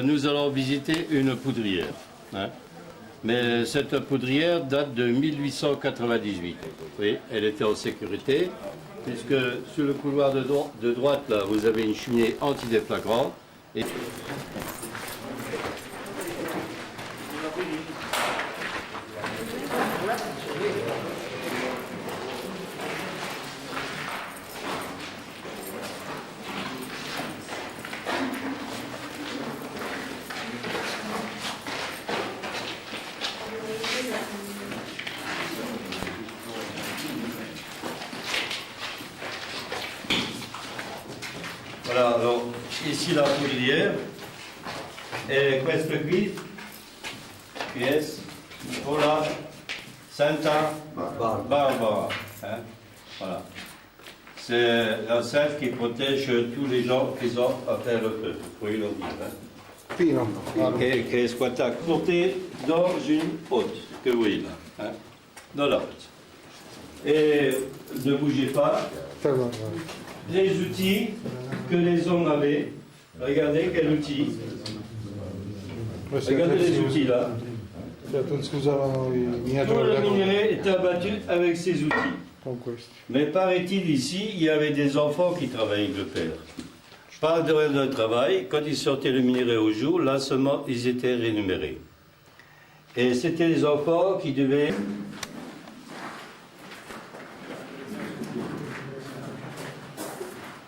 Nous allons visiter une poudrière. Hein. Mais cette poudrière date de 1898. Oui, elle était en sécurité, puisque sur le couloir de droite, là, vous avez une cheminée antidéflagrante. Et... Voilà, alors ici la poudrière, et questo qui è Nicola Santa Barbara. Hein? Voilà. C'est la sainte qui protège tous les gens qui ont à faire le feu. Vous pouvez le dire. Hein? Fino. Che è squattata portée dans une hotte, que vous voyez là. Hein? Dans la hotte. Et ne bougez pas. Les outils que les hommes avaient, regardez quel outil. Regardez les outils là. Tout le minerai est abattu avec ces outils. Mais paraît-il ici, il y avait des enfants qui travaillaient avec le père. Pas de travail, quand ils sortaient le minerai au jour, là seulement ils étaient rémunérés. Et c'était les enfants qui devaient...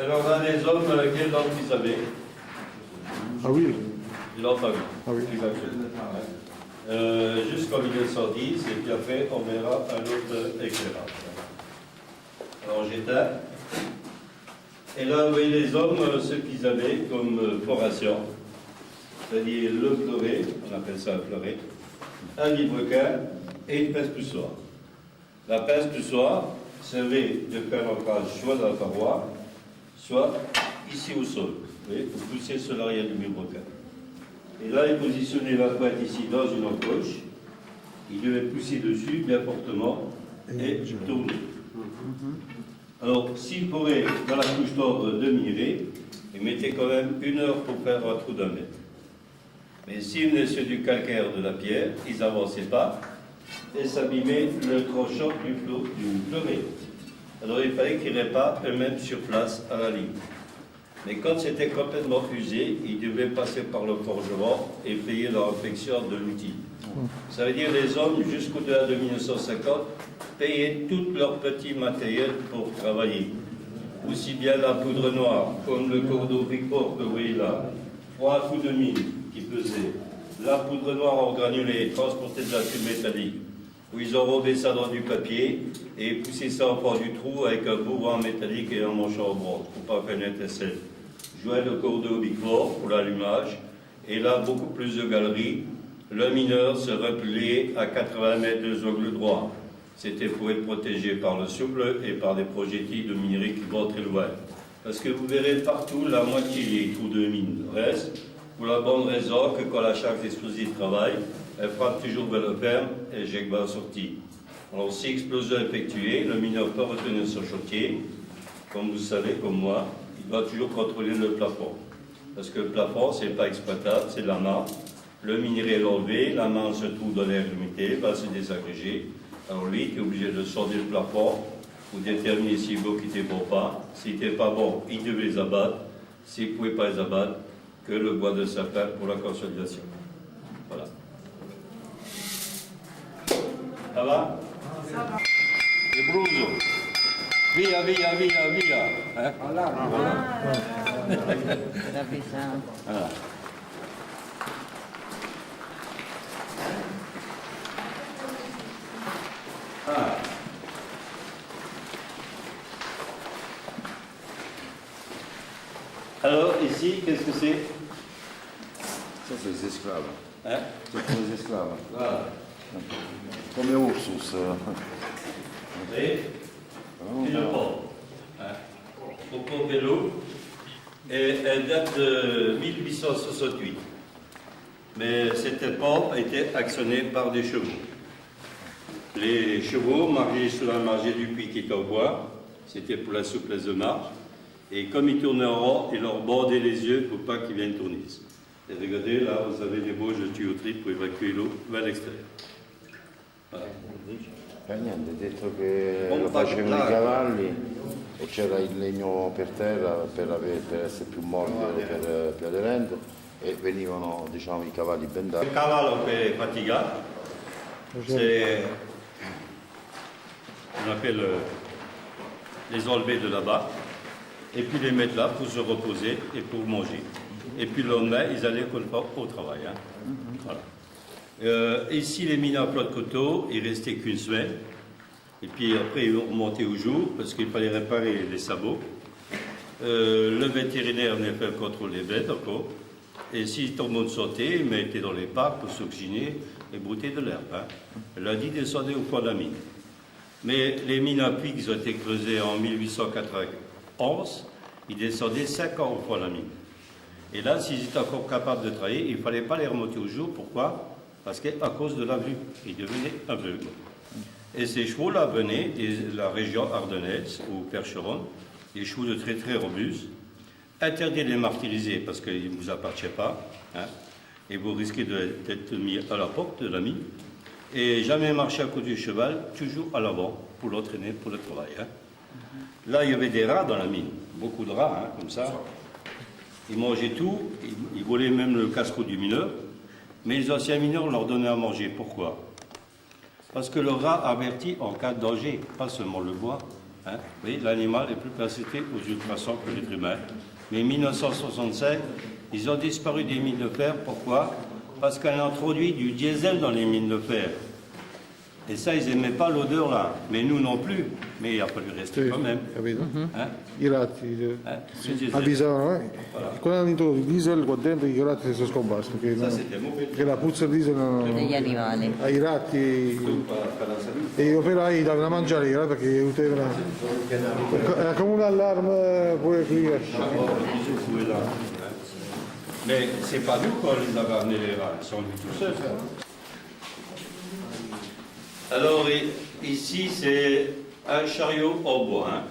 Alors là, les hommes, quel ordre ils avaient? Ah oui. Ils l'ont pas vu. Ah oui. Jusqu'en 1910, et puis après, on verra un autre éclairage. Alors j'éteins. Et là, vous voyez les hommes, ce qu'ils avaient comme formation, c'est-à-dire le fleuret, on appelle ça un fleuret, un livrequin et une pince-poussoir. La pince-poussoir servait de faire l'ancrage soit dans la paroi, soit ici au sol, vous voyez, pour pousser sur l'arrière du livrequin. Et là, il positionnait la pointe ici dans une encoche, il devait pousser dessus bien fortement et tourner. Alors, s'il pourrait, dans la couche d'ordre de minerai, il mettait quand même 1 heure pour faire un trou d'1 mètre. Mais s'il venait sur du calcaire de la pierre, ils n'avançaient pas et s'abîmaient le tranchant du fleuret. Alors il fallait qu'ils réparent eux-mêmes sur place à la ligne. Mais quand c'était complètement usé, ils devaient passer par le forgeron et payer leur affection de l'outil. Ça veut dire les hommes, jusqu'au-delà de 1950, payaient tout leur petit matériel pour travailler. Aussi bien la poudre noire, comme le cordeau briquet que vous voyez là, 3 coups de mine qui pesaient, la poudre noire en granulés transportée de la tube métallique, où ils ont rodé ça dans du papier et poussé ça au fond du trou avec un bourrin métallique et un manchon en bronze pour pas faire une étincelle. Joint de cordeau Big Four pour l'allumage, et là beaucoup plus de galeries. Le mineur se repliait à 80 mètres de angle droit. C'était pour être protégé par le souffle et par des projectiles de minerai qui vont très loin. Parce que vous verrez partout la moitié des trous de mine reste, pour la bonne raison que quand la charge d'explosif travaille, elle frappe toujours vers le ferme et éjecte vers la sortie. Alors si explosion effectuée, le mineur peut retenir son chantier, comme vous savez, comme moi, il doit toujours contrôler le plafond. Parce que le plafond, ce n'est pas exploitable, c'est de la marge. Le minerai est enlevé, la marge se trouve dans l'air limité, va se désagréger. Alors lui, il est obligé de sortir le plafond pour déterminer s'il veut quitter bon pas. S'il n'était pas bon, il devait les abattre. S'il ne pouvait pas les abattre, que le bois de sapin pour la consolidation. Voilà. Ça va? Ça va. Le brouso. Via, via, via, via. Hein? Voilà. Voilà. Ah. Alors, ici, qu'est-ce que c'est? Ça, c'est les esclaves. Hein? C'est pour les esclaves. Voilà. Comme les oursus. Et une pompe. Hein? Pour pomper l'eau. Et elle date de 1868. Mais cette pompe a été actionnée par des chevaux. Les chevaux marchaient sur la margée du puits qui est en bois. C'était pour la souplesse de marche. Et comme ils tournaient en rond, ils leur bordaient les yeux pour pas qu'ils viennent tourner ici. Et regardez, là, vous avez des bouches de tuyauterie pour évacuer l'eau vers l'extérieur. Voilà. Niente, detto che Un lo po' facevano i claro. cavalli e c'era il legno per terra per essere più morbido per l'evento e venivano diciamo i cavalli bendati. Le cavallo per fatiga, c'est, on appelle les enlever de là-bas, et puis les mettre là pour se reposer et pour manger. Et puis le lendemain, ils allaient au travail. Hein. Voilà. Ici, les mines à plat de coteau, il restait qu'une semaine. Et puis après, ils ont remonté au jour parce qu'il fallait réparer les sabots. Le vétérinaire venait faire le contrôle des bêtes encore. Et si tout le monde sautait, il mettait dans les parcs pour s'oxygéner et brouter de l'herbe. Hein. Lundi, descendait au fond de la mine. Mais les mines à puits qui ont été creusées en 1891, ils descendaient 5 ans au fond de la mine. Et là, s'ils étaient encore capables de travailler, il ne fallait pas les remonter au jour. Pourquoi? Parce qu'à cause de la vue, ils devenaient aveugles. Et ces chevaux-là venaient de la région ardennaise ou Percheron, des chevaux de très très robustes. Interdit de les martyriser parce qu'ils ne vous appartiennent pas. Hein, et vous risquez d'être mis à la porte de la mine. Et jamais marcher à côté du cheval, toujours à l'avant pour l'entraîner pour le travail. Hein. Là, il y avait des rats dans la mine, beaucoup de rats, hein, comme ça. Ils mangeaient tout, ils volaient même le casse-cou du mineur. Mais les anciens mineurs leur donnaient à manger. Pourquoi? Parce que le rat avertit en cas de danger, pas seulement le bois. Hein. Vous voyez, l'animal est plus persécuté aux ultrasons que l'être humain. Mais en 1965, ils ont disparu des mines de fer. Pourquoi? Parce qu'on a introduit du diesel dans les mines de fer. Et ça, ils n'aimaient pas l'odeur là. Mais nous non plus. Mais il a fallu rester quand même. Capito? Hein. I ratti Ce diesel. avvisavano, Voilà. quando hanno introdotto il diesel qua dentro i ratti sono scomparsi Ça, c'était mauvais. perché la puzza del diesel degli animali. ai ratti Per la salute. e gli operai davano a mangiare i ratti perché utavano era come un allarme poi qui Bisous, vous êtes là. Mais c'est pas nous qu'on les avait amenés les rats, ils sont venus tout seuls. Alors ici c'est un chariot en bois,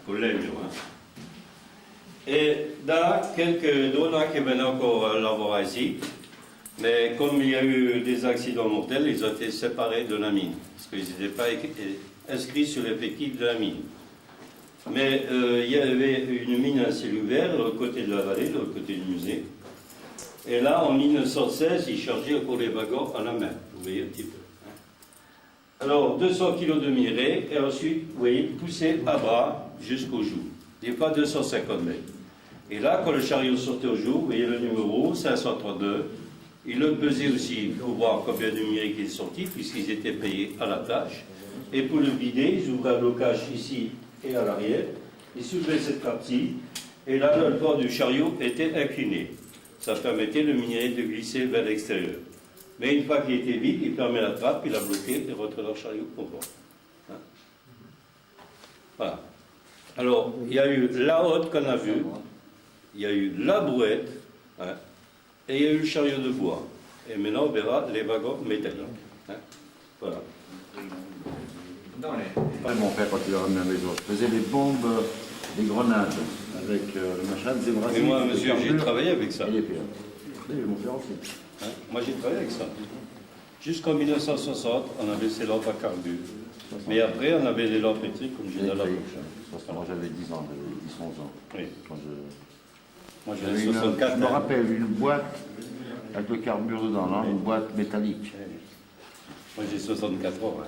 pour legno. Et là, quelques dollars qui venaient encore l'avoir ici, mais comme il y a eu des accidents mortels, ils ont été séparés de la mine, parce qu'ils n'étaient pas inscrits sur l'effectif de la mine. Mais il y avait une mine à ciel ouvert de l'autre côté de la vallée, de l'autre côté du musée. Et là, en 1916, ils chargeaient encore les wagons à la main. Vous voyez un petit peu. Alors, 200 kg de mireille, et ensuite, vous voyez, poussé à bras jusqu'au jour. Des fois 250 mètres. Et là, quand le chariot sortait au jour, vous voyez le numéro 532, il le pesait aussi pour voir combien de mireille qui est sorti, puisqu'ils étaient payés à la tâche. Et pour le vider, ils ouvraient le cache ici et à l'arrière, ils soulevaient cette partie, et là, le port du chariot était incliné. Ça permettait le minerai de glisser vers l'extérieur. Mais une fois qu'il était vide, il fermait la trappe, il a bloqué et rentre dans le chariot au port. Hein? Voilà. Alors, il y a eu la haute qu'on a vue, il y a eu la brouette, hein, et il y a eu le chariot de bois. Et maintenant, on verra les wagons métalliques. Hein? Voilà. Mon père, quand il est revenu à la maison, je faisais des bombes, des grenades avec le machin de zébra. Mais moi, monsieur, j'ai travaillé avec ça. Il est pire. Oui, mon père aussi. Hein? Moi, j'ai travaillé avec ça. Jusqu'en 1960, on avait ces lampes à carbure. Mais après, on avait les lampes électriques, comme je disais là. Moi, j'avais 10 ans, 10-11 ans. Oui. Quand Moi, j'avais j'avais 64. je me rappelle une boîte avec le carbure dedans, là, une boîte métallique. Moi, j'ai 64 ans. Hein.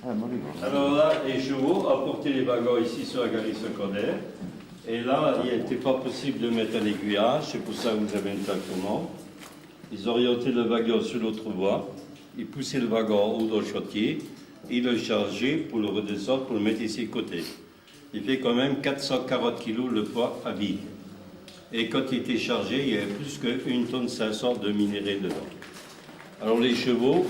Ah, moi, les gars. Alors là, les chevaux apportaient les wagons ici sur la galerie secondaire. Et là, il n'était pas possible de mettre un aiguillage, c'est pour ça que vous avez un tractement. Ils orientaient le wagon sur l'autre voie, ils poussaient le wagon en haut dans le chantier, ils le chargeaient pour le redescendre, pour le mettre ici à côté. Il fait quand même 440 kg le poids à vide. Et quand il était chargé, il y avait plus que 1 tonne 500 de minerai dedans. Alors les chevaux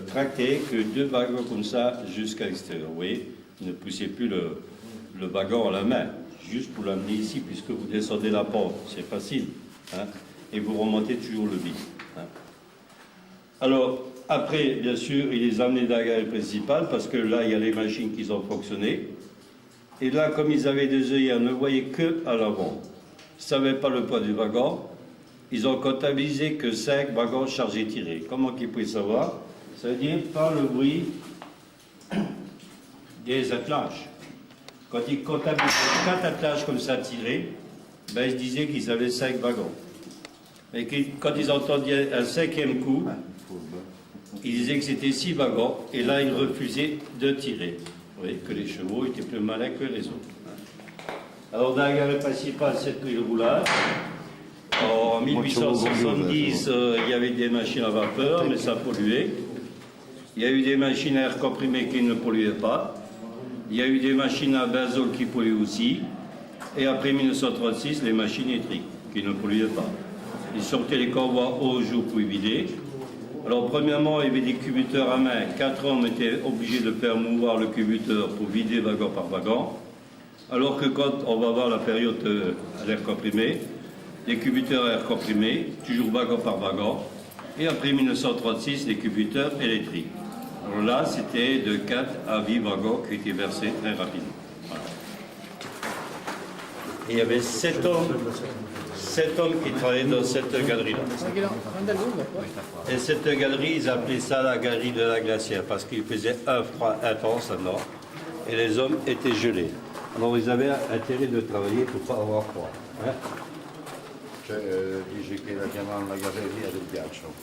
tractaient que 2 wagons comme ça jusqu'à l'extérieur. Vous voyez, ils ne poussaient plus le wagon à la main, juste pour l'amener ici, puisque vous descendez la pente, c'est facile. Hein, et vous remontez toujours le vide. Hein. Alors, après, bien sûr, il les amenait dans la galerie principale, parce que là, il y a les machines qui ont fonctionné. Et là, comme ils avaient des œillères, ne voyaient que à l'avant, ils ne savaient pas le poids du wagon, ils ont comptabilisé que 5 wagons chargés tirés. Comment qu'ils pouvaient savoir? Ça veut dire par le bruit des attelages. Quand ils comptabilisaient 4 attelages comme ça tirés, ben, ils se disaient qu'ils avaient 5 wagons. Mais quand ils entendaient un 5e coup, ils disaient que c'était 6 wagons, et là, ils refusaient de tirer. Vous voyez que les chevaux étaient plus malins que les autres. Alors, dans la gare principale, c'est le roulage. En 1870, il y avait des machines à vapeur, mais ça polluait. Il y a eu des machines à air comprimé qui ne polluaient pas. Il y a eu des machines à benzol qui polluaient aussi. Et après 1936, les machines électriques qui ne polluaient pas. Ils sortaient les convois au jour pour y vider. Alors, premièrement, il y avait des cubiteurs à main. 4 hommes étaient obligés de faire mouvoir le cubiteur pour vider wagon par wagon. Alors que quand on va voir la période à l'air comprimé, les cubiteurs à air comprimé, toujours wagon par wagon. Et après 1936, les cubiteurs électriques. Alors là, c'était de 4 à 8 wagons qui étaient versés très rapidement. Voilà. Et il y avait 7 hommes qui travaillaient dans cette galerie-là. Et cette galerie, ils appelaient ça la galerie de la glacière parce qu'il faisait un froid intense là-dedans et les hommes étaient gelés. Alors ils avaient intérêt de travailler pour ne pas avoir froid. Hein? Cioè, dice che la chiamavano la galleria del ghiaccio,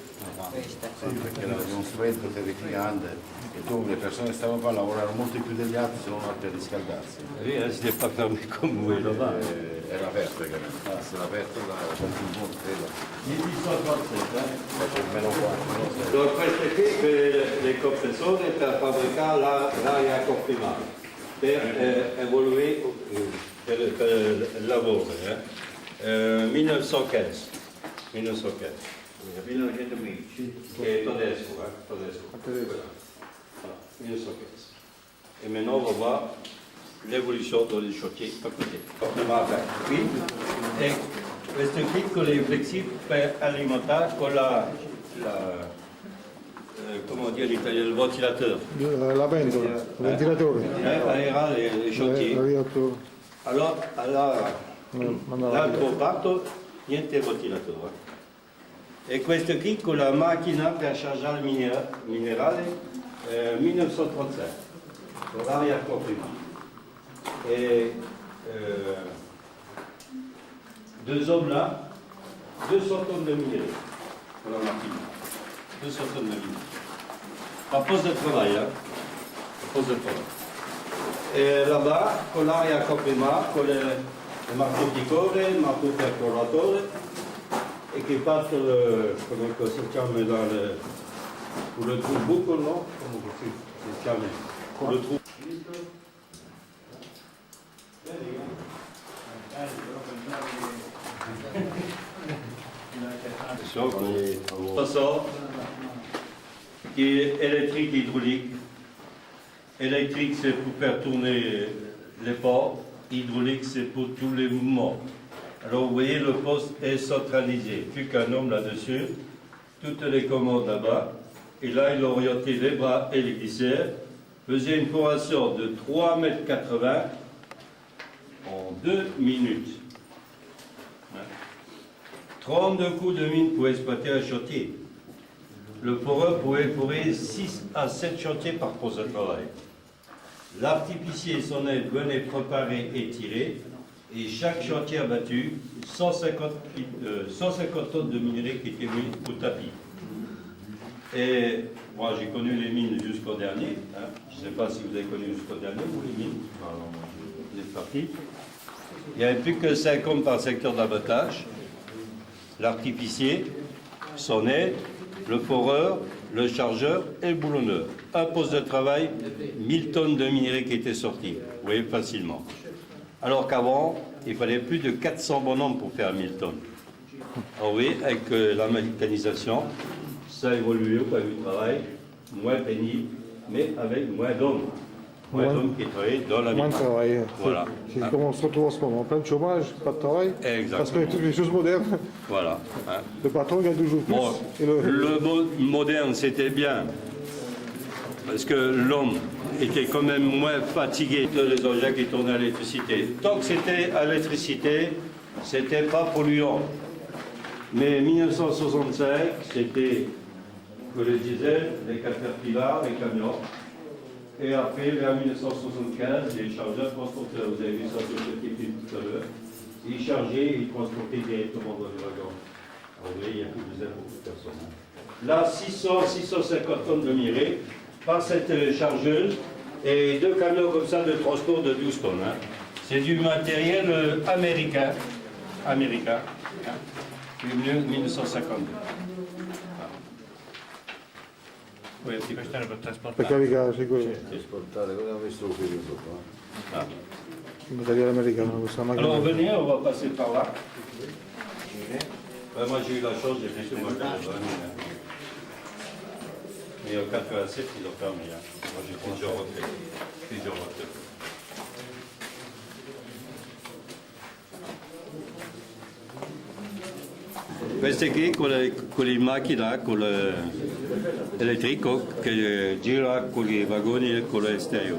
sì, perché era di un freddo terrificante e dove le persone che stavano qua lavoravano molto più degli altri se non per riscaldarsi. Oui, c'était pas fermé comme vous là-bas. Era aperto, era aperto da quanti buoni, credo. 1837. C'è meno 4. Donc questo qui per les compressori per fabbricare l'aria comprimata, per evoluire per il lavoro. 1915. Che è tedesco, tedesco. Voilà. 1915. Et maintenant, on va voir l'évolution dans les chantiers à côté. Qui? E questo piccolo è flessibile per alimentare con comment dire in italiano, il ventilateur. La ventola, il ventilatore. Aérare les chantiers. L'aviatore. Alors, l'altro parto, niente ventilatore. E questo qui con la macchina per chargare il minerale, 1937, con l'aria comprimata. Et deux hommes là, 200 tonnes de minerai pour la machine. 200 tonnes de minerai. Par poste de travail, hein. Par poste de travail. Et là-bas, con l'aria comprimata, con il marteau picore, il marteau perforatore, e che partono, come si chiama, con il trou no? Come si chiama? Con il trou. Ressort qui est électrique hydraulique. Électrique, c'est pour faire tourner les ports. Hydraulique, c'est pour tous les mouvements. Alors vous voyez, le poste est centralisé. Plus qu'un homme là-dessus, toutes les commandes là-bas. Et là, il a orienté les bras et les glissières. Faisait une foration de 3,80 m en 2 minutes. 32 coups de mine pour exploiter un chantier. Le foreur pouvait forer 6 à 7 chantiers par poste de travail. L'artificier et son aide venaient préparer et tirer, et chaque chantier a battu 150 tonnes de minerai qui étaient mis au tapis. Et moi, j'ai connu les mines jusqu'au dernier. Hein. Je ne sais pas si vous avez connu jusqu'au dernier, vous, les mines. Vous êtes partis. Il n'y avait plus que 5 hommes par secteur d'abattage. L'artificier, son aide, le foreur, le chargeur et le boulonneur. Un poste de travail, 1000 tonnes de minerai qui étaient sortis. Vous voyez, facilement. Alors qu'avant, il fallait plus de 400 bonhommes pour faire 1000 tonnes. Alors oui, avec la mécanisation, ça a évolué au point de vue du travail, moins pénible, mais avec moins d'hommes. Moins d'hommes qui travaillent dans la mine. Moins de travail. Voilà. C'est comme on se retrouve en ce moment. Plein de chômage, pas de travail. Exactement. Parce que toutes les choses modernes, Voilà. Hein. le patron gagne toujours plus. Bon, et le mot moderne, c'était bien. parce que l'homme était quand même moins fatigué que les engins qui tournaient à l'électricité. Tant que c'était à l'électricité, c'était pas polluant. Mais 1965, c'était que le diesel, les caterpillars, les camions. Et après, vers 1975, les chargeurs transporteurs. Vous avez vu ça sur le petit film tout à l'heure. Ils chargeaient, ils transportaient directement dans les wagons. Vous voyez, il n'y a plus besoin pour toute personne. Là, 650 tonnes de mireille par cette chargeuse et 2 camions comme ça de transport de 12 tonnes. Hein. C'est du matériel américain. Américain. Hein. Qui est venu en 1952. Oui, un petit peu. Per caricare, sì, quello. Esportare, come ha messo il figlio sopra? Ah. Il materiale americano, questa macchina. Alors venez, on va passer par là. Moi j'ai eu la chance, j'ai fait ce matin. Mais en 87, ils ont fermé. Hein. Moi j'ai plusieurs retraites. Queste qui con le macchine, con l'elettrico che gira con i vagoni e con l'estereo.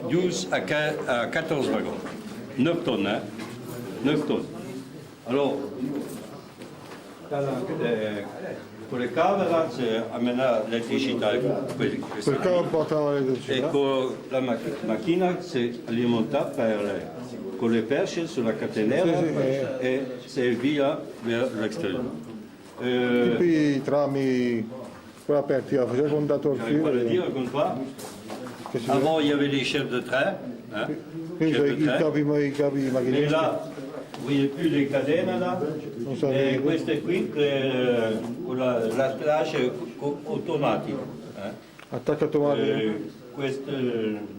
12 à 14 wagons. 9 tonnes, hein? 9 tonnes. Alors, con le cave là, ammena l'elettricità. Per cavo portava E l'elettricità. con la macchina si alimenta con le perche sulla catenella e si via vers l'extérieur. Tipo i trami, quelli aperti, faceva contatto al J'arrive pas à le filo. dire comme toi. Che si Avant, il y avait les chefs de train. Hein, Quindi chefs de i train. capi Mais macchinisti. là, vous voyez plus les cadènes là. Non so, E queste qui con l'attraccio automatico. attacco automatico. Queste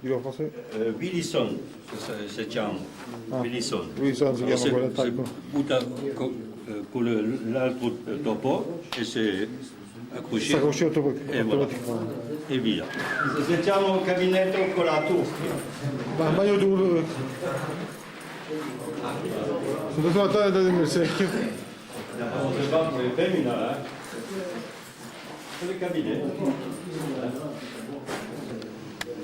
Dico forse. Wilson, si chiama. Wilson. Wilson si chiama quell'attacco. Butta con l'altro dopo e si accroché. Si accroché E voilà. automaticamente. E via. Si chiama un cabinetto con la tuffia. Ma il bagno tu. Sono tutto la tavola del Mercedes. On se bat pour les féminins, hein. C'est le cabinet.